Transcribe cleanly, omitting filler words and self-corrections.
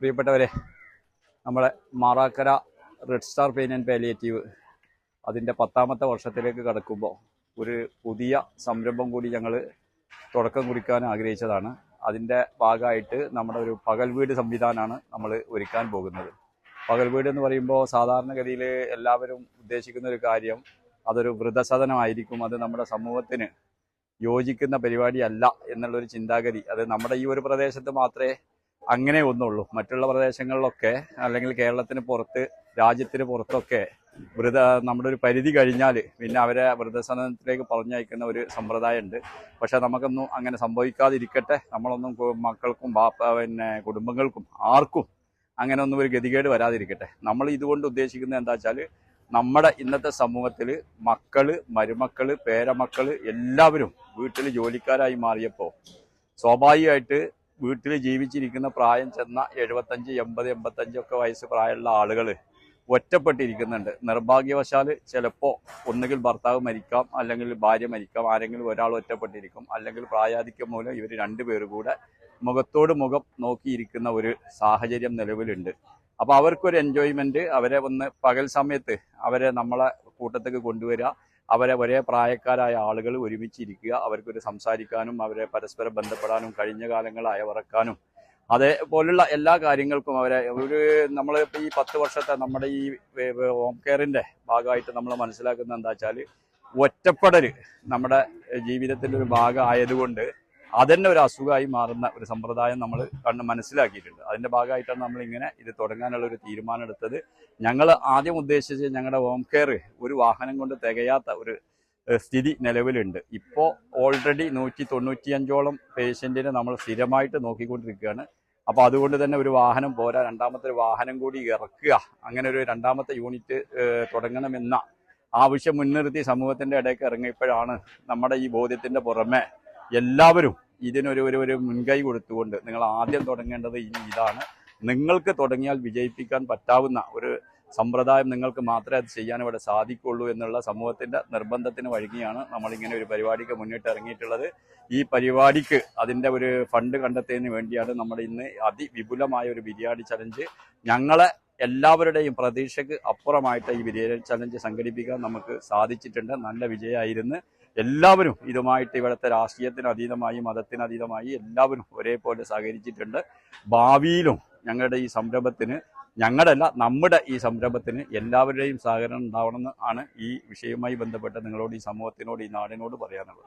പ്രിയപ്പെട്ടവരെ, നമ്മളെ Marakkara red star pain and palliative അതിൻ്റെ 10ാമത്തെ വർഷത്തിലേക്ക് കടക്കുമ്പോൾ ഒരു പുതിയ സംരംഭം കൂടി ഞങ്ങൾ തുടക്കം കുറിക്കാൻ ആഗ്രഹിച്ചതാണ്. അതിൻ്റെ ഭാഗമായിട്ട് നമ്മുടെ ഒരു പകൽ വീട് സംവിധാനമാണ് നമ്മൾ ഒരുക്കാൻ പോകുന്നത്. പകൽ വീട് എന്ന് പറയുമ്പോൾ സാധാരണഗതിയിൽ എല്ലാവരും ഉദ്ദേശിക്കുന്ന ഒരു കാര്യം അതൊരു വൃദ്ധസദനമായിരിക്കും. അത് നമ്മുടെ സമൂഹത്തിന് യോജിക്കുന്ന പരിപാടിയല്ല എന്നുള്ളൊരു ചിന്താഗതി അത് നമ്മുടെ ഈ ഒരു പ്രദേശത്ത് മാത്രമേ അങ്ങനെ ഒന്നുള്ളൂ. മറ്റുള്ള പ്രദേശങ്ങളിലൊക്കെ അല്ലെങ്കിൽ കേരളത്തിന് പുറത്ത്, രാജ്യത്തിന് പുറത്തൊക്കെ നമ്മുടെ ഒരു പരിധി കഴിഞ്ഞാൽ പിന്നെ അവരെ വൃദ്ധസദനത്തിലേക്ക് പറഞ്ഞയക്കുന്ന ഒരു സമ്പ്രദായം ഉണ്ട്. പക്ഷെ നമുക്കൊന്നും അങ്ങനെ സംഭവിക്കാതിരിക്കട്ടെ. നമ്മളൊന്നും മക്കൾക്കും കുടുംബങ്ങൾക്കും ആർക്കും അങ്ങനെ ഒന്നും ഒരു ഗതികേട് വരാതിരിക്കട്ടെ. നമ്മൾ ഇതുകൊണ്ട് ഉദ്ദേശിക്കുന്നത് എന്താ വെച്ചാൽ, നമ്മുടെ ഇന്നത്തെ സമൂഹത്തിൽ മക്കള്, മരുമക്കള്, പേരമക്കള് എല്ലാവരും വീട്ടിൽ ജോലിക്കാരായി മാറിയപ്പോൾ സ്വാഭാവികമായിട്ട് വീട്ടിൽ ജീവിച്ചിരിക്കുന്ന പ്രായം ചെന്ന 75, 80, 85 ഒക്കെ വയസ്സ് പ്രായമുള്ള ആളുകൾ ഒറ്റപ്പെട്ടിരിക്കുന്നുണ്ട്. നിർഭാഗ്യവശാൽ ചിലപ്പോൾ ഒന്നുകിൽ ഭർത്താവ് മരിക്കാം, അല്ലെങ്കിൽ ഭാര്യ മരിക്കാം, ആരെങ്കിലും ഒരാൾ ഒറ്റപ്പെട്ടിരിക്കും, അല്ലെങ്കിൽ പ്രായാധിക്യം മൂലം ഇവർ രണ്ടുപേരും കൂടെ മുഖത്തോട് മുഖം നോക്കിയിരിക്കുന്ന ഒരു സാഹചര്യം നിലവിലുണ്ട്. അപ്പോൾ അവർക്കൊരു എൻജോയ്മെൻറ്റ്, അവരെ ഒന്ന് പകൽ സമയത്ത് അവരെ നമ്മളെ കൂട്ടത്തേക്ക് കൊണ്ടുവരിക, അവരെ ഒരേ പ്രായക്കാരായ ആളുകൾ ഒരുമിച്ചിരിക്കുക, അവർക്കൊരു സംസാരിക്കാനും അവരെ പരസ്പരം ബന്ധപ്പെടാനും കഴിഞ്ഞ കാലങ്ങളായ മറക്കാനും അതേപോലുള്ള എല്ലാ കാര്യങ്ങൾക്കും അവരെ നമ്മളിപ്പോൾ ഈ 10 വർഷത്തെ നമ്മുടെ ഈ ഹോം കെയറിൻ്റെ ഭാഗമായിട്ട് നമ്മൾ മനസ്സിലാക്കുന്നത് എന്താ വെച്ചാൽ, ഒറ്റപ്പെടൽ നമ്മുടെ ജീവിതത്തിൻ്റെ ഒരു ഭാഗം ആയതുകൊണ്ട് അതന്നെ ഒരു അസുഖമായി മാറുന്ന ഒരു സമ്പ്രദായം നമ്മൾ മനസ്സിലാക്കിയിട്ടുണ്ട്. അതിൻ്റെ ഭാഗമായിട്ടാണ് നമ്മളിങ്ങനെ ഇത് തുടങ്ങാനുള്ള ഒരു തീരുമാനം എടുത്തത്. ഞങ്ങൾ ആദ്യം ഉദ്ദേശിച്ച് ഞങ്ങളുടെ ഹോം കെയർ ഒരു വാഹനം കൊണ്ട് തികയാത്ത ഒരു സ്ഥിതി നിലവിലുണ്ട്. ഇപ്പോൾ ഓൾറെഡി 195ഓളം പേഷ്യൻറ്റിനെ നമ്മൾ സ്ഥിരമായിട്ട് നോക്കിക്കൊണ്ടിരിക്കുകയാണ്. അപ്പോൾ അതുകൊണ്ട് തന്നെ ഒരു വാഹനം പോരാ, രണ്ടാമത്തെ ഒരു വാഹനം കൂടി ഇറക്കുക, അങ്ങനെ ഒരു രണ്ടാമത്തെ യൂണിറ്റ് തുടങ്ങണമെന്ന ആവശ്യം മുൻനിർത്തി സമൂഹത്തിൻ്റെ ഇടയ്ക്ക് ഇറങ്ങിയപ്പോഴാണ് നമ്മുടെ ഈ ബോധ്യത്തിൻ്റെ പുറമെ എല്ലാവരും ഇതിനൊരു മുൻകൈ കൊടുത്തുകൊണ്ട് നിങ്ങൾ ആദ്യം തുടങ്ങേണ്ടത് ഇനി ഇതാണ്, നിങ്ങൾക്ക് തുടങ്ങിയാൽ വിജയിപ്പിക്കാൻ പറ്റാവുന്ന ഒരു സമ്പ്രദായം നിങ്ങൾക്ക് മാത്രമേ അത് ചെയ്യാൻ ഇവിടെ സാധിക്കുള്ളൂ എന്നുള്ള സമൂഹത്തിൻ്റെ നിർബന്ധത്തിന് വഴങ്ങിയാണ് നമ്മളിങ്ങനെ ഒരു പരിപാടിക്ക് മുന്നിട്ട് ഇറങ്ങിയിട്ടുള്ളത്. ഈ പരിപാടിക്ക് അതിൻ്റെ ഒരു ഫണ്ട് കണ്ടെത്തുന്നതിന് വേണ്ടിയാണ് നമ്മൾ ഇന്ന് അതിവിപുലമായ ഒരു ബിരിയാണി ചലഞ്ച്, ഞങ്ങളെ എല്ലാവരുടെയും പ്രതീക്ഷയ്ക്ക് അപ്പുറമായിട്ട് ഈ ബിരിയാണി ചലഞ്ച് സംഘടിപ്പിക്കാൻ നമുക്ക് സാധിച്ചിട്ടുണ്ട്. നല്ല വിജയമായിരുന്നു. എല്ലാവരും ഇതുമായിട്ട് ഇവിടുത്തെ രാഷ്ട്രീയത്തിന് അതീതമായി, മതത്തിനതീതമായി എല്ലാവരും ഒരേപോലെ സഹകരിച്ചിട്ടുണ്ട്. ഭാവിയിലും ഞങ്ങളുടെ ഈ സംരംഭത്തിന്, നമ്മുടെ ഈ സംരംഭത്തിന് എല്ലാവരുടെയും സഹകരണം ഉണ്ടാവണമെന്ന് ആണ് ഈ വിഷയവുമായി ബന്ധപ്പെട്ട് നിങ്ങളോട്, ഈ സമൂഹത്തിനോട്, ഈ നാടിനോട് പറയാനുള്ളത്.